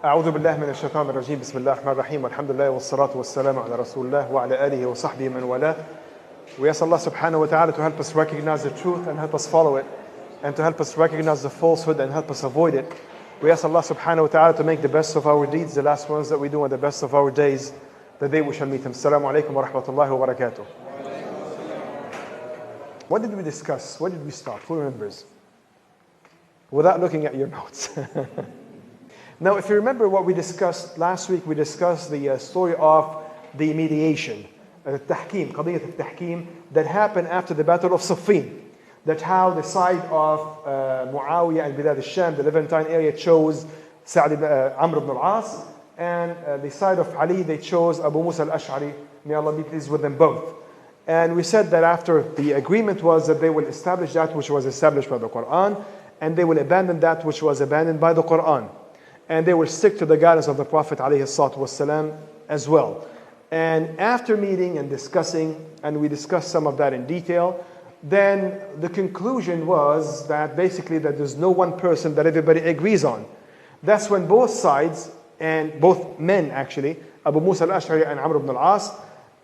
أعوذ بالله من الشيطان الرجيم بسم الله الرحمن الرحيم والحمد لله والصلاة والسلام على رسول الله وعلى آله وصحبه من والاه. We ask Allah subhanahu wa ta'ala to help us recognize the truth and help us follow it, and to help us recognize the falsehood and help us avoid it. We ask Allah subhanahu wa ta'ala to make the best of our deeds, the last ones that we do, and the best of our days, the day we shall meet Him. Assalamu alaikum wa rahmatullahi wa barakatuh. What did we discuss? Where did we start? Who remembers? Without looking at your notes. Now, if you remember what we discussed last week, we discussed the story of the mediation, التحكيم, قضية التحكيم, that happened after the Battle of Siffin. That how the side of Muawiyah and Bilad al-Sham, the Levantine area, chose Amr ibn al-As, and the side of Ali, they chose Abu Musa al-Ash'ari, may Allah be pleased with them both. And we said that after the agreement was that they will establish that which was established by the Quran, and they will abandon that which was abandoned by the Quran. And they will stick to the guidance of the Prophet ﷺ as well. And after meeting and discussing, and we discussed some of that in detail, then the conclusion was that basically that there's no one person that everybody agrees on. That's when both sides, and both men actually, Abu Musa al-Ash'ari and Amr ibn al-As,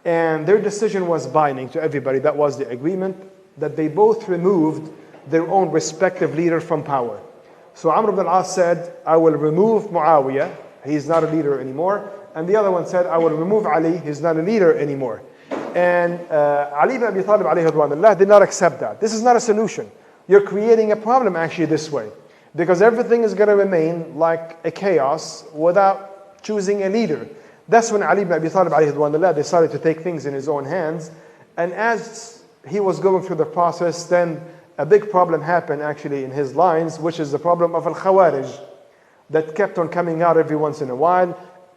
and their decision was binding to everybody. That was the agreement, that they both removed their own respective leader from power. So Amr ibn al-As said, I will remove Muawiyah, he's not a leader anymore. And the other one said, I will remove Ali, he's not a leader anymore. And Ali ibn Abi Talib alayhi radwanullah did not accept that. This is not a solution. You're creating a problem actually this way. Because everything is going to remain like a chaos without choosing a leader. That's when Ali ibn Abi Talib alayhi radwanullah decided to take things in his own hands. And as he was going through the process, then a big problem happened actually in his lines, which is the problem of al-Khawarij, that kept on coming out every once in a while,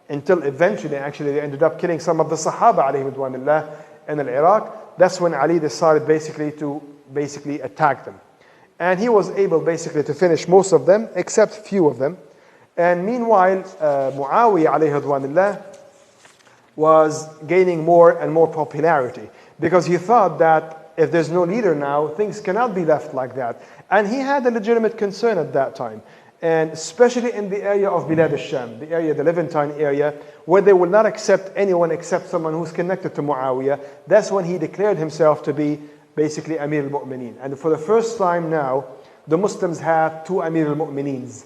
until eventually actually they ended up killing some of the Sahaba alayhi radwanullah in Iraq. That's when Ali decided to attack them. And he was able basically to finish most of them, except few of them. And meanwhile, Muawiyah alayhi radwanullah was gaining more and more popularity, because he thought that if there's no leader now, things cannot be left like that. And he had a legitimate concern at that time. And especially in the area of Bilad al-Sham, the area, the Levantine area, where they will not accept anyone except someone who's connected to Muawiyah. That's when he declared himself to be basically Amir al-Mu'mineen. And for the first time now, the Muslims have two Amir al-Mu'mineens.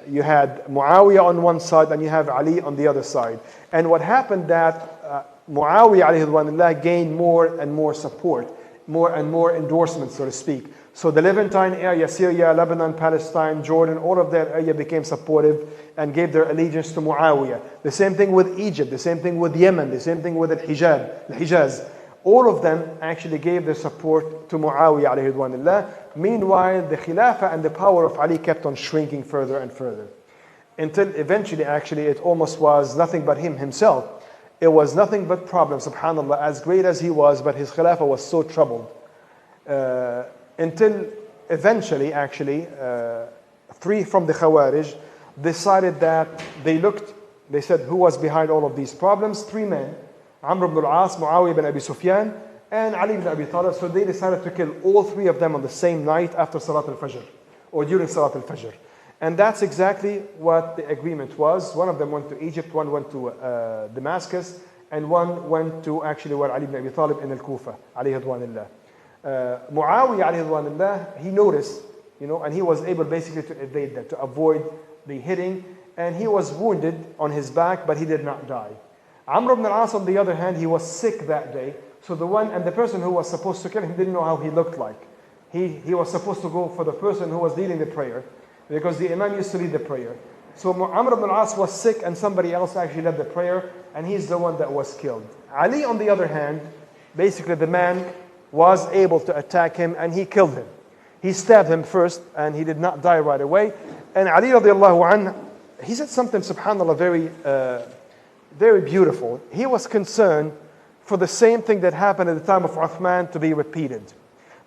You had Muawiyah on one side and you have Ali on the other side. And what happened that Muawiyah alayhi radwanullah gained more and more support, more and more endorsement, so to speak. So the Levantine area, Syria, Lebanon, Palestine, Jordan, all of that area became supportive and gave their allegiance to Muawiyah. The same thing with Egypt, the same thing with Yemen, the same thing with Al-Hijaz. All of them actually gave their support to Muawiyah alayhi radwanullah. Meanwhile, the Khilafah and the power of Ali kept on shrinking further and further. Until eventually actually it almost was nothing but himself. It was nothing but problems, subhanAllah, as great as he was, but his Khilafah was so troubled. Until eventually, actually, three from the Khawarij decided that they said, who was behind all of these problems? Three men, Amr ibn al-As, Muawiyah ibn Abu Sufian, and Ali ibn Abi Talib. So they decided to kill all three of them on the same night after Salat al-Fajr, or during Salat al-Fajr. And that's exactly what the agreement was. One of them went to Egypt, one went to Damascus, and one went to actually where Ali ibn Abi Talib in al-Kufa, alayhi radwanullah. Muawiyah alayhi radwanullah, he noticed, and he was able basically to evade that, to avoid the hitting, and he was wounded on his back, but he did not die. Amr ibn al-As, on the other hand, he was sick that day, so the person who was supposed to kill him didn't know how he looked like. He was supposed to go for the person who was leading the prayer, because the Imam used to lead the prayer. So Amr ibn al-As was sick, and somebody else actually led the prayer, and he's the one that was killed. Ali, on the other hand, basically the man was able to attack him, and he killed him. He stabbed him first, and he did not die right away. And Ali radiallahu anhu, he said something, subhanAllah, very beautiful. He was concerned for the same thing that happened at the time of Uthman to be repeated.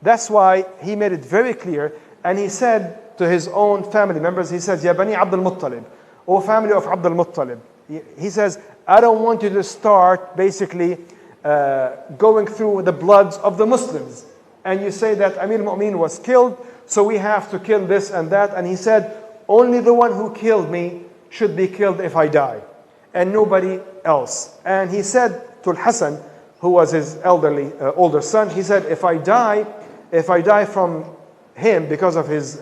That's why he made it very clear, and he said to his own family members, he says, Ya Bani Abdul Muttalib, O family of Abdul Muttalib. He says, I don't want you to start basically going through the bloods of the Muslims. And you say that Amir al-Mu'min was killed, so we have to kill this and that. And he said, only the one who killed me should be killed if I die, and nobody else. And he said to Hassan, who was his older son, he said, if I die from him because of his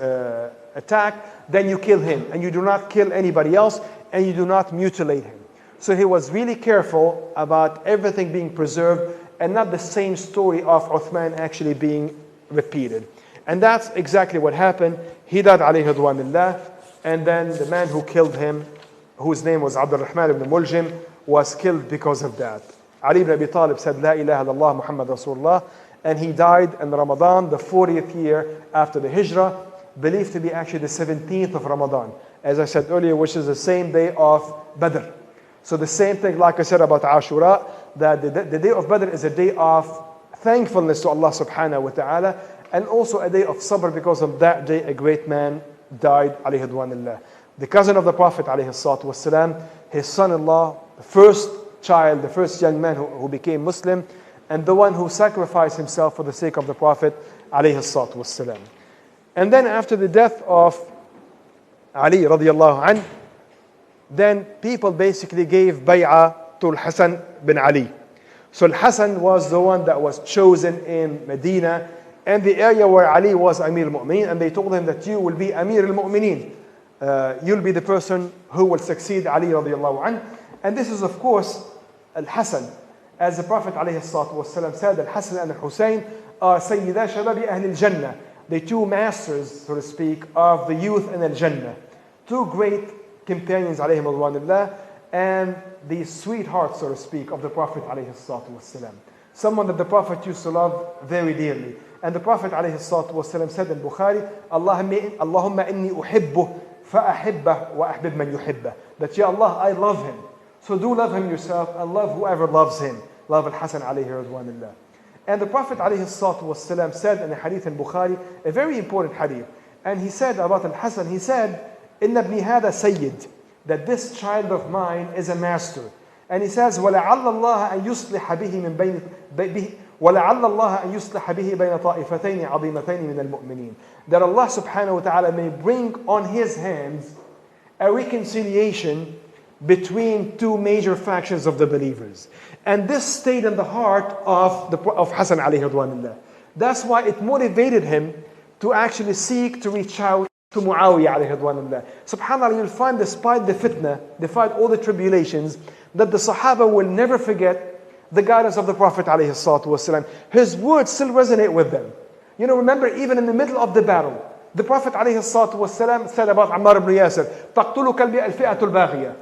attack, then you kill him, and you do not kill anybody else, and you do not mutilate him. So he was really careful about everything being preserved, and not the same story of Uthman actually being repeated. And that's exactly what happened. He died, alayhi ridwanillah, and then the man who killed him, whose name was Abdul Rahman ibn Muljim, was killed because of that. Ali ibn Abi Talib said, La ilaha illallah Muhammad Rasulullah, and he died in Ramadan, the 40th year after the Hijrah, believed to be actually the 17th of Ramadan, as I said earlier, which is the same day of Badr. So the same thing, like I said about Ashura, that the day of Badr is a day of thankfulness to Allah subhanahu wa ta'ala, and also a day of sabr, because on that day a great man died, alayhi ridwanillah. The cousin of the Prophet, alayhi salatu wasalam, his son-in-law, the first child, the first young man who became Muslim, and the one who sacrificed himself for the sake of the Prophet, alayhi salatu wasalam. And then after the death of Ali radiallahu anh, then people basically gave bay'ah to Hassan bin Ali. So Hassan was the one that was chosen in Medina, and the area where Ali was Amir al-Mu'mineen, and they told him that you will be Amir al-Mu'mineen. You'll be the person who will succeed Ali radiallahu anh. And this is of course Al-Hassan. As the Prophet alayhi salatu wasalam said, Al-Hassan and Al-Hussein are Sayyida Shababi Ahl al-Jannah, the two masters, so to speak, of the youth in Al-Jannah. Two great companions, alayhim ridwanillah, and the sweetheart, so to speak, of the Prophet alayhi salatu wasalam. Someone that the Prophet used to love very dearly. And the Prophet alayhi salatu wasalam said in Bukhari, Allahumma inni uhibbuh fa'ahibbah wa ahbib man yuhibbah. That, Ya Allah, I love him. So do love him yourself, and love whoever loves him. Love Al-Hassan alayhi ridwanillah. And the Prophet alayhi salatu wasalam said in a hadith in Bukhari, a very important hadith. And he said about Al-Hassan, he said, Inna ibni hada sayyid, that this child of mine is a master. And he says, وَلَعَلَّ اللَّهَ أَن يُصْلِحَ بِهِ مِن وَلَعَلَّ اللَّهَ أَن يُصْلِحَ بِهِ بَيْنَ طَائِفَتَيْنِ عَظِيمَتَيْنِ مِنَ الْمُؤْمِنِينَ. That Allah subhanahu wa ta'ala may bring on his hands a reconciliation between two major factions of the believers. And this stayed in the heart of Hassan alayhi ridwanillah. That's why it motivated him to actually seek to reach out to Muawiyah alayhi ridwanillah. SubhanAllah, you'll find despite the fitna, despite all the tribulations, that the Sahaba will never forget the guidance of the Prophet alayhi salatu wasalam. His words still resonate with them. You know, remember, even in the middle of the battle, the Prophet alayhi salatu wasalam said about Ammar ibn Yasir, تَقْتُلُكَ الْفِئَةُ الْبَاغِيَةُ.